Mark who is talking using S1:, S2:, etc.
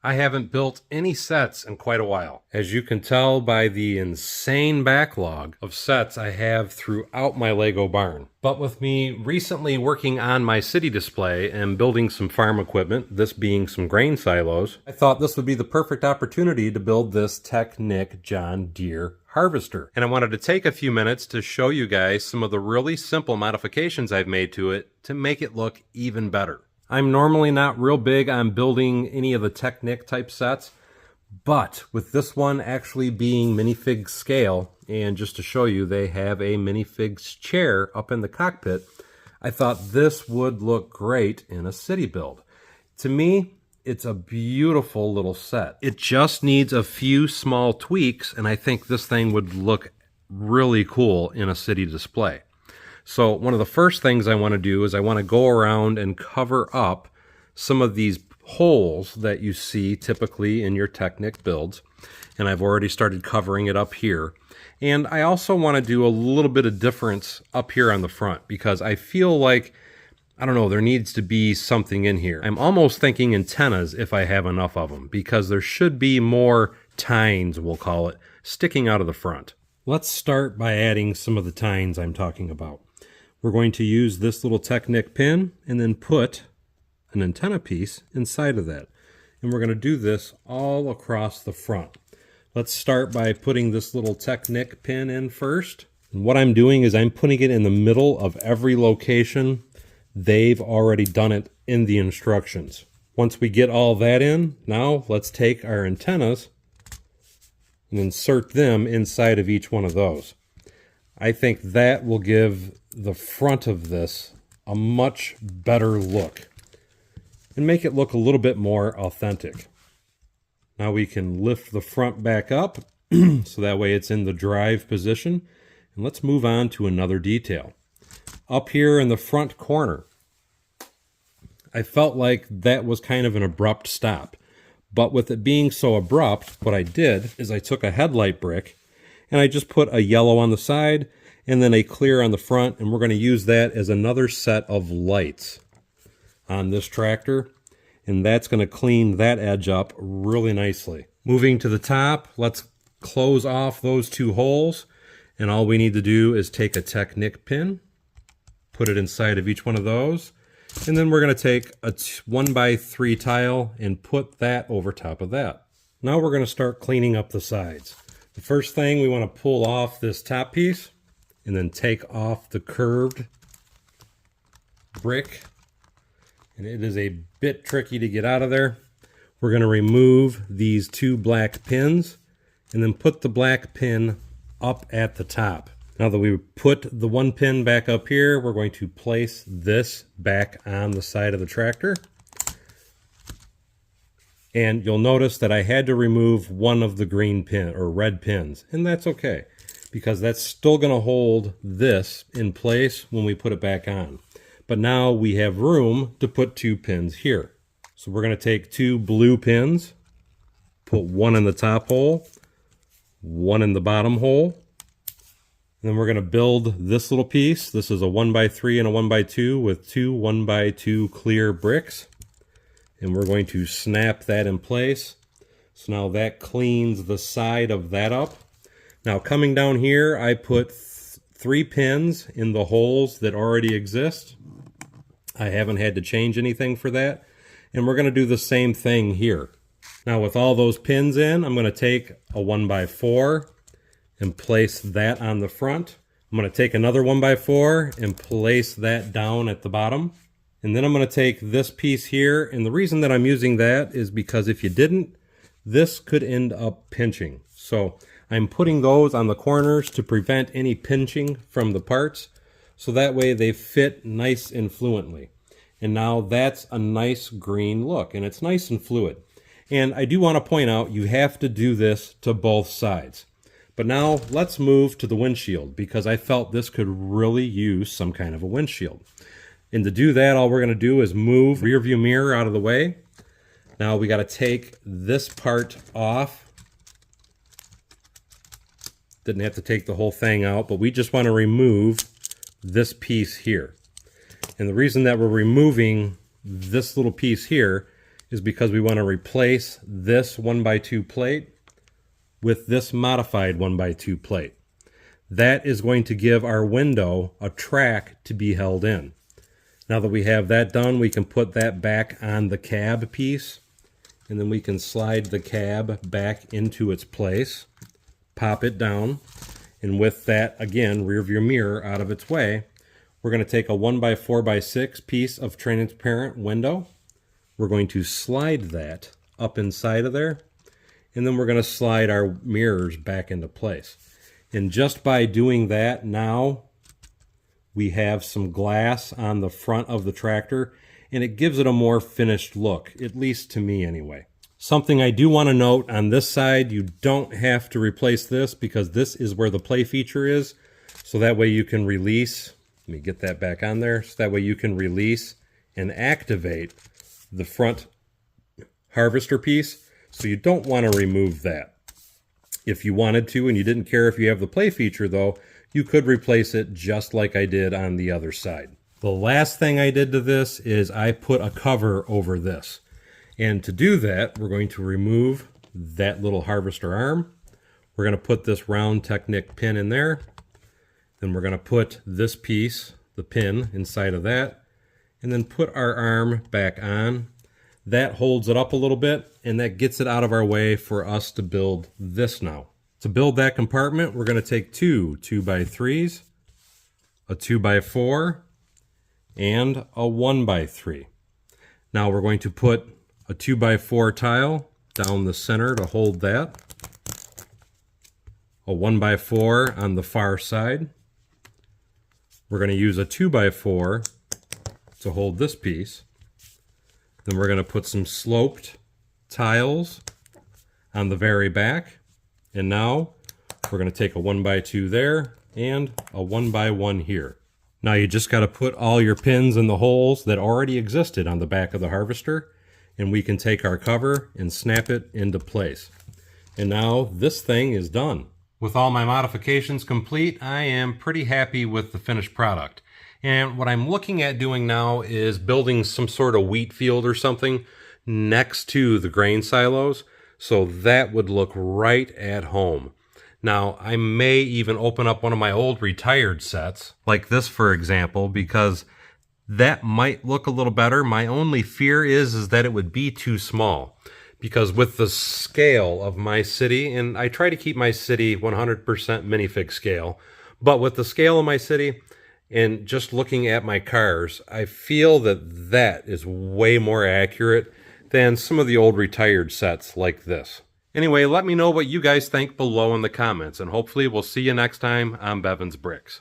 S1: I haven't built any sets in quite a while. As you can tell by the insane backlog of sets I have throughout my Lego barn. But with me recently working on my city display and building some farm equipment, this being some grain silos, I thought this would be the perfect opportunity to build this Technic John Deere harvester. And I wanted to take a few minutes to show you guys some of the really simple modifications I've made to it to make it look even better. I'm normally not real big on building any of the Technic type sets, but with this one actually being minifig scale, and just to show you they have a minifig's chair up in the cockpit, I thought this would look great in a city build. To me, it's a beautiful little set. It just needs a few small tweaks, and I think this thing would look really cool in a city display. So one of the first things I want to do is I want to go around and cover up some of these holes that you see typically in your Technic builds. And I've already started covering it up here. And I also want to do a little bit of difference up here on the front because I feel like, I don't know, there needs to be something in here. I'm almost thinking antennas if I have enough of them because there should be more tines, we'll call it, sticking out of the front. Let's start by adding some of the tines I'm talking about. We're going to use this little Technic pin and then put an antenna piece inside of that. And we're going to do this all across the front. Let's start by putting this little Technic pin in first. And what I'm doing is I'm putting it in the middle of every location. They've already done it in the instructions. Once we get all that in, now let's take our antennas and insert them inside of each one of those. I think that will give the front of this a much better look and make it look a little bit more authentic. Now we can lift the front back up so that way it's in the drive position. And let's move on to another detail. Up here in the front corner, I felt like that was kind of an abrupt stop. But with it being so abrupt, what I did is I took a headlight brick and I just put a yellow on the side and then a clear on the front, and we're going to use that as another set of lights on this tractor, and that's going to clean that edge up really nicely. Moving to the top, let's close off those two holes, and all we need to do is take a Technic pin, put it inside of each one of those, and then we're going to take a 1x3 tile and put that over top of that. Now we're going to start cleaning up the sides. The first thing, we want to pull off this top piece and then take off the curved brick. And it is a bit tricky to get out of there. We're going to remove these two black pins and then put the black pin up at the top. Now that we put the one pin back up here, we're going to place this back on the side of the tractor. And you'll notice that I had to remove one of the green pin or red pins, and that's okay because that's still going to hold this in place when we put it back on. But now we have room to put two pins here. So we're going to take two blue pins, put one in the top hole, one in the bottom hole, and then we're going to build this little piece. This is a 1x3 and a 1x2 with two 1x2 clear bricks. And we're going to snap that in place. So now that cleans the side of that up. Now coming down here, I put 3 pins in the holes that already exist. I haven't had to change anything for that. And we're going to do the same thing here. Now with all those pins in, I'm going to take a 1x4 and place that on the front. I'm going to take another 1x4 and place that down at the bottom. And then I'm going to take this piece here, and the reason that I'm using that is because if you didn't, this could end up pinching. So I'm putting those on the corners to prevent any pinching from the parts, so that way they fit nice and fluently. And now that's a nice green look, and it's nice and fluid. And I do want to point out, you have to do this to both sides. But now let's move to the windshield, because I felt this could really use some kind of a windshield. And to do that, all we're going to do is move rear view mirror out of the way. Now we got to take this part off. Didn't have to take the whole thing out, but we just want to remove this piece here. And the reason that we're removing this little piece here is because we want to replace this 1x2 plate with this modified 1x2 plate. That is going to give our window a track to be held in. Now that we have that done, we can put that back on the cab piece, and then we can slide the cab back into its place, pop it down, and with that, again, rear view mirror out of its way, we're going to take a 1x4x6 piece of transparent window. We're going to slide that up inside of there, and then we're going to slide our mirrors back into place. And just by doing that, now we have some glass on the front of the tractor, and it gives it a more finished look, at least to me anyway. Something I do want to note on this side, you don't have to replace this because this is where the play feature is. So that way you can release, let me get that back on there, so that way you can release and activate the front harvester piece. So you don't want to remove that. If you wanted to and you didn't care if you have the play feature though, you could replace it just like I did on the other side. The last thing I did to this is I put a cover over this. And to do that, we're going to remove that little harvester arm. We're going to put this round Technic pin in there. Then we're going to put this piece, the pin, inside of that. And then put our arm back on. That holds it up a little bit, and that gets it out of our way for us to build this now. To build that compartment, we're going to take two 2x3s, a 2x4, and a 1x3. Now we're going to put a 2x4 tile down the center to hold that, a 1x4 on the far side. We're going to use a 2x4 to hold this piece. Then we're going to put some sloped tiles on the very back. And now we're going to take a 1x2 there and a 1x1 here. Now you just got to put all your pins in the holes that already existed on the back of the harvester, and we can take our cover and snap it into place. And now this thing is done. With all my modifications complete, I am pretty happy with the finished product. And what I'm looking at doing now is building some sort of wheat field or something next to the grain silos, so that would look right at home. Now, I may even open up one of my old retired sets, like this for example, because that might look a little better. My only fear is that it would be too small, because with the scale of my city, and I try to keep my city 100% minifig scale, but with the scale of my city, and just looking at my cars, I feel that that is way more accurate than some of the old retired sets like this. Anyway, let me know what you guys think below in the comments, and hopefully we'll see you next time on Bevins Bricks.